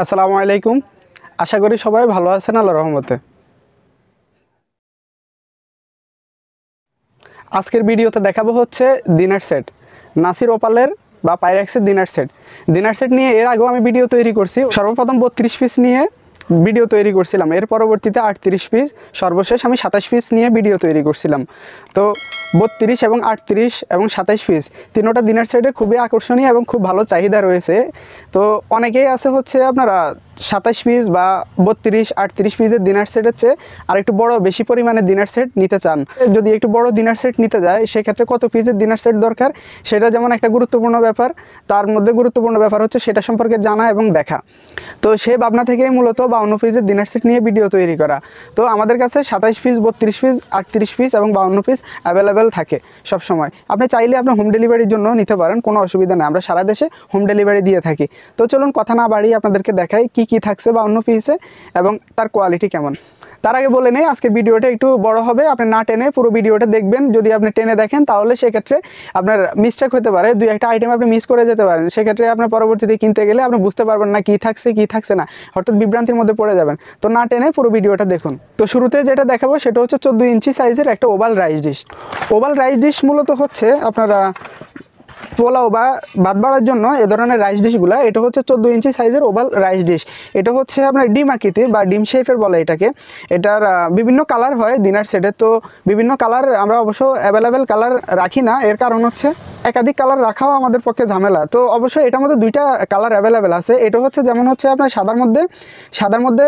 আসসালামু আলাইকুম। আশা করি সবাই ভালো আছেন আল্লাহর রহমতে। আজকের ভিডিওতে দেখাবো হচ্ছে দিনার সেট, নাসির ওপালের বা পাইরেক্সের দিনার সেট। দিনার সেট নিয়ে এর আগেও আমি ভিডিও তৈরি করছি। সর্বপ্রথম 32 পিস নিয়ে ভিডিও তৈরি করছিলাম, এর পরবর্তীতে 38 পিস, সর্বশেষ আমি 27 পিস নিয়ে ভিডিও তৈরি করছিলাম। তো 32 এবং 38 এবং 27 পিস তিনোটা দিনার সেটে খুবই আকর্ষণীয় এবং খুব ভালো চাহিদা রয়েছে। তো অনেকেই আছে হচ্ছে আপনারা 27 পিস বা 32 38 পিসের দিনার সেটের চেয়ে আর একটু বড় বেশি পরিমাণে দিনার সেট নিতে চান। যদি একটু বড় দিনার সেট নিতে যায় সেক্ষেত্রে কত পিসের দিনার সেট দরকার সেটা যেমন একটা গুরুত্বপূর্ণ ব্যাপার, তার মধ্যে গুরুত্বপূর্ণ ব্যাপার হচ্ছে সেটা সম্পর্কে জানা এবং দেখা। তো সেই ভাবনা থেকেই মূলত 52 পিসের দিনার সেট নিয়ে ভিডিও তৈরি করা। তো আমাদের কাছে 27 পিস 32 পিস 38 পিস এবং 52 পিস অ্যাভেলেবেল থাকে সব সময়। আপনি চাইলে আপনার হোম ডেলিভারির জন্য নিতে পারেন, কোনো অসুবিধা নেই, আমরা সারা দেশে হোম ডেলিভারি দিয়ে থাকি। তো চলুন কথা না বাড়িয়ে আপনাদেরকে দেখাই কি থাকছে 52 পিসে এবং তার কোয়ালিটি কেমন। তার আগে বলে নেই আজকের ভিডিওটা একটু বড় হবে, আপনি না টেনে পুরো ভিডিওটা দেখবেন। যদি আপনি টেনে দেখেন তাহলে সেক্ষেত্রে আপনার মিস্টেক হতে পারে, দুই একটা আইটেম আপনি মিস করে যেতে পারেন। সেক্ষেত্রে আপনার পরবর্তীতে কিনতে গেলে আপনি বুঝতে পারবেন না কি থাকছে না, অর্থাৎ বিভ্রান্তির মধ্যে পড়ে যাবেন। তো না টেনে পুরো ভিডিওটা দেখুন। তো শুরুতে যেটা দেখাবো সেটা হচ্ছে 14 ইঞ্চি সাইজের একটা oval rice dish. Oval rice dish মূলত হচ্ছে আপনারা পোলাও বা ভাত বাড়ার জন্য এ ধরনের রাইস ডিশগুলো। এটা হচ্ছে 14 ইঞ্চি সাইজের ওভাল রাইস ডিশ। এটা হচ্ছে আপনার ডিম আকৃতির বা ডিম শেপের বলে এটাকে। এটার বিভিন্ন কালার হয় দিনার সেটে। তো বিভিন্ন কালার আমরা অবশ্য অ্যাভেলেবেল কালার রাখি না, এর কারণ হচ্ছে একাধিক কালার রাখাও আমাদের পক্ষে ঝামেলা। তো অবশ্যই এটার মধ্যে দুইটা কালার অ্যাভেলেবেল আছে। এটা হচ্ছে যেমন হচ্ছে আপনার সাদার মধ্যে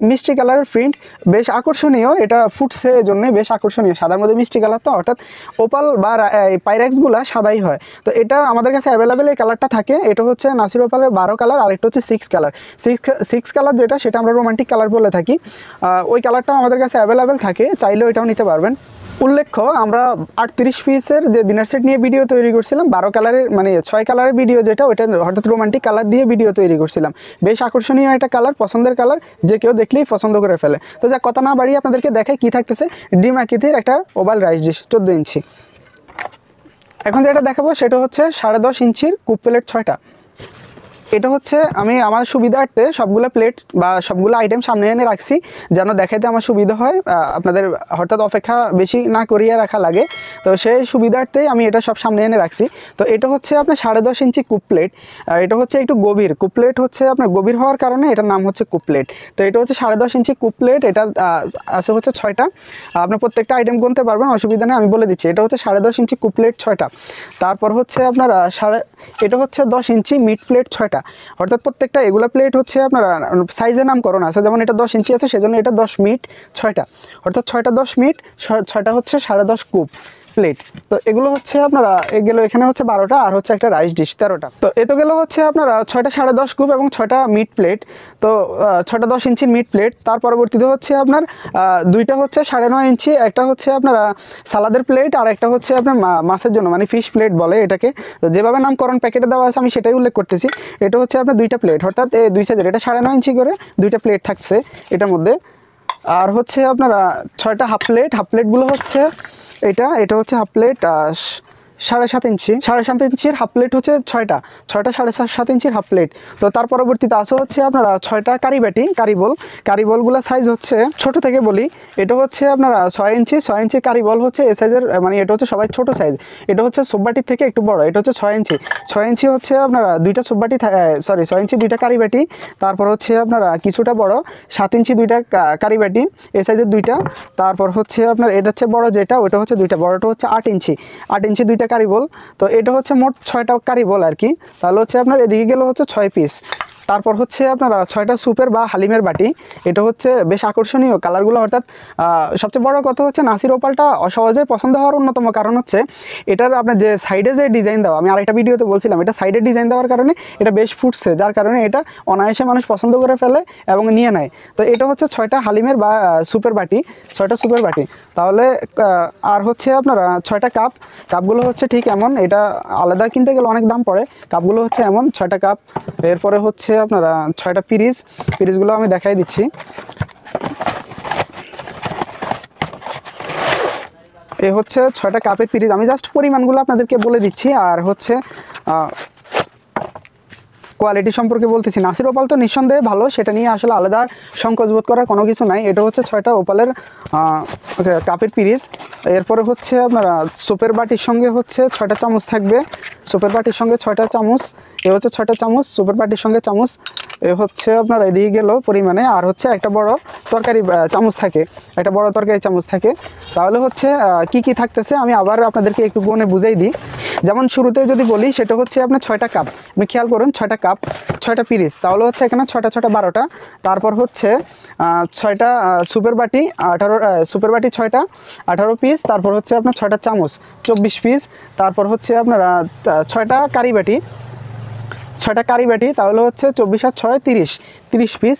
মিষ্টি কালারের প্রিন্ট, বেশ আকর্ষণীয়। এটা ফুটছে জন্য বেশ আকর্ষণীয়, সাদার মধ্যে মিষ্টি কালার, তো অর্থাৎ ওপাল বা পাইরেক্সগুলো সাদাই হয়। তো এটা আমাদের কাছে অ্যাভেলেবেল এই কালারটা থাকে। এটা হচ্ছে নাসির ওপালের 12 কালার, আর একটা হচ্ছে 6 কালার। সিক্স কালার যেটা সেটা আমরা রোমান্টিক কালার বলে থাকি। ওই কালারটাও আমাদের কাছে অ্যাভেলেবেল থাকে, চাইলে ওইটাও নিতে পারবেন। উল্লেখ্য আমরা 38 পিসের যে ডিনার সেট নিয়ে ভিডিও তৈরি করছিলাম, 12 কালারের মানে 6 কালারের ভিডিও, যেটা ওইটা হঠাৎ রোমান্টিক কালার দিয়ে ভিডিও তৈরি করছিলাম। বেশ আকর্ষণীয় একটা কালার, পছন্দের কালার, যে কেউ দেখলেই পছন্দ করে ফেলে। তো যা কথা না বাড়িয়ে আপনাদেরকে দেখাই কি থাকতেছে। ডিম আকৃতির একটা ওভাল রাইস ডিশ 14 ইঞ্চি। এখন যেটা দেখাবো সেটা হচ্ছে 10.5 ইঞ্চির কুপ প্লেট 6টা। এটা হচ্ছে আমি আমার সুবিধার্থে সবগুলো প্লেট বা সবগুলো আইটেম সামনে এনে রাখছি, যেন দেখাইতে আমার সুবিধা হয়, আপনাদের হঠাৎ অপেক্ষা বেশি না করিয়ে রাখা লাগে। তো সেই সুবিধার্থেই আমি এটা সব সামনে এনে রাখছি। তো এটা হচ্ছে আপনার 10.5 ইঞ্চি কুপ প্লেট। এটা হচ্ছে একটু গভীর কুপ প্লেট, হচ্ছে আপনার গভীর হওয়ার কারণে এটার নাম হচ্ছে কুপ প্লেট। তো এটা হচ্ছে 10.5 ইঞ্চি কুপ প্লেট। এটা আছে হচ্ছে 6টা। আপনার প্রত্যেকটা আইটেম গুনতে পারবেন, অসুবিধা নেই, আমি বলে দিচ্ছি। এটা হচ্ছে 10.5 ইঞ্চি কুপ প্লেট 6টা। তারপর হচ্ছে আপনার এটা হচ্ছে 10 ইঞ্চি মিড প্লেট 6টা। অর্থাৎ প্রত্যেকটা এগুলা প্লেট হচ্ছে আপনার সাইজের নামকরণ আছে, যেমন এটা 10 ইঞ্চি আছে সেজন্য এটা 10 মিট 6টা, অর্থাৎ 6টা 10 মিট, 6টা হচ্ছে 10.5 কুপ প্লেট। তো এগুলো হচ্ছে আপনারা এগুলো এখানে হচ্ছে 12টা, আর হচ্ছে একটা রাইস ডিশ 13টা। তো এত গেলে হচ্ছে আপনারা 6টা 10.5 কুপ এবং 6টা মিট প্লেট। তো 6টা 10 ইঞ্চির মিট প্লেট। তার পরবর্তীতে হচ্ছে আপনার দুইটা হচ্ছে 9.5 ইঞ্চি, একটা হচ্ছে আপনার সালাদের প্লেট, আর একটা হচ্ছে আপনার মাছের জন্য মানে ফিশ প্লেট বলে এটাকে। তো যেভাবে নামকরণ প্যাকেটে দেওয়া আছে আমি সেটাই উল্লেখ করতেছি। এটা হচ্ছে আপনার দুইটা প্লেট, অর্থাৎ এই দুই সাইজের, এটা 9.5 ইঞ্চি করে দুইটা প্লেট থাকছে এটার মধ্যে। আর হচ্ছে আপনারা 6টা হাফ প্লেটগুলো হচ্ছে এটা হচ্ছে হাফ প্লেট 7.5 ইঞ্চি, 7.5 ইঞ্চির হাফ প্লেট হচ্ছে 6টা 7.5 ইঞ্চির হাফ প্লেট। তো তার পরবর্তীতে আছে হচ্ছে আপনারা 6টা কারিবলগুলো সাইজ হচ্ছে ছোট থেকে বলি। এটা হচ্ছে আপনারা 6 ইঞ্চি কারিবল হচ্ছে এই সাইজের, মানে এটা হচ্ছে সবাই ছোট সাইজ। এটা হচ্ছে সুপবাটির থেকে একটু বড়। এটা হচ্ছে 6 ইঞ্চি হচ্ছে আপনারা দুইটা সুপবাটি, 6 ইঞ্চি দুইটা কারিবাটি। তারপর হচ্ছে আপনারা কিছুটা বড় 7 ইঞ্চি দুইটা কারিবাটি, এই সাইজের দুইটা। তারপর হচ্ছে আপনার এটা হচ্ছে বড় যেটা, ওটা হচ্ছে দুইটা, বড়টা হচ্ছে 8 ইঞ্চি দুইটা কারিবল। তো এটা হচ্ছে মোট 6টা কারিবল আর কি। তাহলে হচ্ছে আপনার এদিকে গেলে হচ্ছে 6 পিস। তারপর হচ্ছে আপনারা 6টা সুপের বা হালিমের বাটি। এটা হচ্ছে বেশ আকর্ষণীয় কালারগুলো, অর্থাৎ সবচেয়ে বড় কথা হচ্ছে নাসির ওপালটা সহজে পছন্দ হওয়ার অন্যতম কারণ হচ্ছে এটার আপনার যে সাইডে যে ডিজাইন দেওয়া, আমি আরেকটা ভিডিওতে বলছিলাম, এটা সাইডে ডিজাইন দেওয়ার কারণে এটা বেশ ফুটছে, যার কারণে এটা অনায়াসে মানুষ পছন্দ করে ফেলে এবং নিয়ে নেয়। তো এটা হচ্ছে 6টা হালিমের বা সুপের বাটি, 6টা সুপের বাটি। তাহলে আর হচ্ছে আপনারা 6টা কাপগুলো হচ্ছে ঠিক এমন, এটা আলাদা কিনতে গেলে অনেক দাম পড়ে। কাপগুলো হচ্ছে এমন 6টা কাপ। এরপরে হচ্ছে আপনারা 6টা পিরিজগুলো আমি দেখাই দিচ্ছি। এ হচ্ছে 6টা কাপের পিরিজ, আমি জাস্ট পরিমাণগুলো আপনাদেরকে বলে দিচ্ছি। আর হচ্ছে 6টা কাপের পিরিজ, আমি জাস্ট পরিমাণগুলো আপনাদেরকে বলে দিচ্ছি। আর হচ্ছে 6টা পিরিজ হচ্ছে আপনারা 6টা 10 ইঞ্চি 6টা 10 ইঞ্চির 6টা পিরিজ, 6টা 10 ইঞ্চির 6টা পিরিজ। তো এগুলো হচ্ছে কোয়ালিটি সম্পর্কে বলতেছি, নাসির ওপাল তো নিঃসন্দেহে ভালো, সেটা নিয়ে আসলে আলাদা সংকোচবোধ করার কোনো কিছু নাই। এটা হচ্ছে 6টা ওপালের কাপের পিরিচ। এরপরে হচ্ছে আপনার সোপের বাটির সঙ্গে হচ্ছে 6টা চামচ থাকবে, সোপের বাটির সঙ্গে 6টা চামচ, এ হচ্ছে 6টা চামচ, সোপের বাটির সঙ্গে চামচ, এ হচ্ছে আপনার এদিকে গেল পরিমাণে। আর হচ্ছে একটা বড় তরকারি চামচ থাকে, একটা বড় তরকারি চামচ থাকে। তাহলে হচ্ছে কি কি থাকতেছে আমি আবার আপনাদেরকে একটু গুণে বুঝাই দিই। যেমন শুরুতে যদি বলি, সেটা হচ্ছে আপনার 6টা কাপ, আপনি খেয়াল করুন 6টা কাপ 6টা পিরিচ, তাহলে হচ্ছে এখানে 6টা 12টা। তারপর হচ্ছে 6টা সুপের বাটি 18, সুপের বাটি 6টা 18 পিস। তারপর হচ্ছে আপনার 6টা চামচ 24 পিস। তারপর হচ্ছে আপনার 6টা কারি বাটি, 6টা কারি বাটি, তাহলে হচ্ছে 24 আর 6 30 পিস।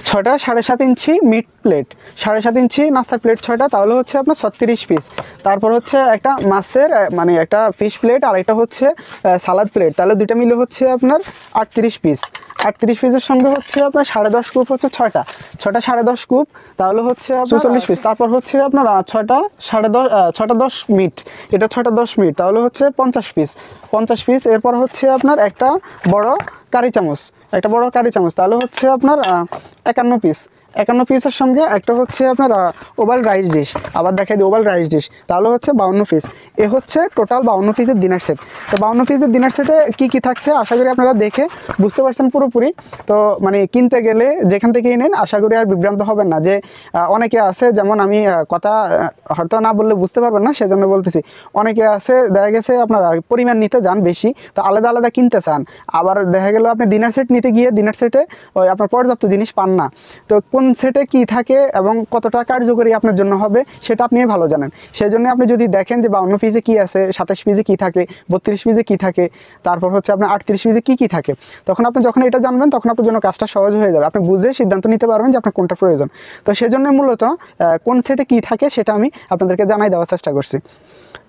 6টা 7.5 ইঞ্চি মিট প্লেট, 7.5 ইঞ্চি নাস্তার প্লেট 6টা, তাহলে হচ্ছে আপনার 36 পিস। তারপর হচ্ছে একটা মাছের মানে একটা ফিশ প্লেট আর একটা হচ্ছে সালাদ প্লেট, তাহলে দুইটা মিলে হচ্ছে আপনার 38 পিস। 38 পিসের সঙ্গে হচ্ছে আপনার 10.5 কুপ হচ্ছে 6টা 10.5 কুপ, তাহলে হচ্ছে 44 পিস। তারপর হচ্ছে আপনার 6টা 10 মিট, এটা 6টা 10 মিট, তাহলে হচ্ছে 50 পিস 50 পিস। এরপর হচ্ছে আপনার একটা বড় কারি চামচ, একটা বড় কারি চামচ, তাহলে হচ্ছে আপনার 51 পিস। 51 পিসের সঙ্গে একটা হচ্ছে আপনার ওভাল রাইস ডিশ, আবার দেখাই দিই ওভাল রাইস ডিশ, তাহলে হচ্ছে 52 পিস। এ হচ্ছে টোটাল 52 পিসের ডিনার সেট। তো 52 পিসের ডিনার সেটে কী কী থাকছে আশা করি আপনারা দেখে বুঝতে পারছেন পুরোপুরি। তো মানে কিনতে গেলে যেখান থেকেই নেন আশা করি আর বিভ্রান্ত হবেন না। যে অনেকে আছে, যেমন আমি কথা হয়তো না বললে বুঝতে পারবেন না, সেজন্য বলতেছি। অনেকে আছে দেখা গেছে আপনারা পরিমাণ নিতে যান বেশি, তো আলাদা আলাদা কিনতে চান, আবার দেখা গেল আপনি ডিনার সেট নিতে গিয়ে ডিনার সেটে ওই আপনার পর্যাপ্ত জিনিস পান না। তো কোন সেটে কি থাকে এবং কতটা কার্যকরী আপনার জন্য হবে সেটা আপনি ভালো জানেন। সেই জন্য আপনি যদি দেখেন যে 52 পিসে কী আছে, 27 পিসে কী থাকে, 32 পিসে কী থাকে, তারপর হচ্ছে আপনার 38 পিসে কী কী থাকে, তখন আপনি যখন এটা জানবেন তখন আপনার জন্য কাজটা সহজ হয়ে যাবে। আপনি বুঝে সিদ্ধান্ত নিতে পারবেন যে আপনার কোনটা প্রয়োজন। তো সেজন্য মূলত কোন সেটে কী থাকে সেটা আমি আপনাদেরকে জানাই দেওয়ার চেষ্টা করছি।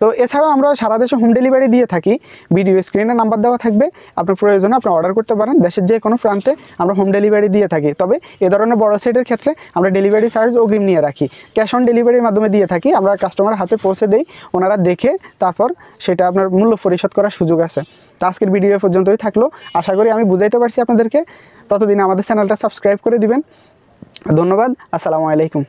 তো এছাড়াও আমরা সারা দেশে হোম ডেলিভারি দিয়ে থাকি। ভিডিও স্ক্রিনে নাম্বার দেওয়া থাকবে, আপনার প্রয়োজনে আপনি অর্ডার করতে পারেন। দেশের যে কোনো প্রান্তে আমরা হোম ডেলিভারি দিয়ে থাকি। তবে এ ধরনের বড় সেটের ক্ষেত্রে আমরা ডেলিভারি চার্জ অগ্রিম নিয়ে রাখি, ক্যাশ অন ডেলিভারির মাধ্যমে দিয়ে থাকি। আমরা কাস্টমার হাতে পৌঁছে দেই, ওনারা দেখে তারপর সেটা আপনার মূল্য পরিশোধ করার সুযোগ আছে। তো আজকের ভিডিও পর্যন্তই থাকলো, আশা করি আমি বুঝাইতে পারছি আপনাদেরকে। ততদিন আমাদের চ্যানেলটা সাবস্ক্রাইব করে দিবেন। ধন্যবাদ, আসসালামু আলাইকুম।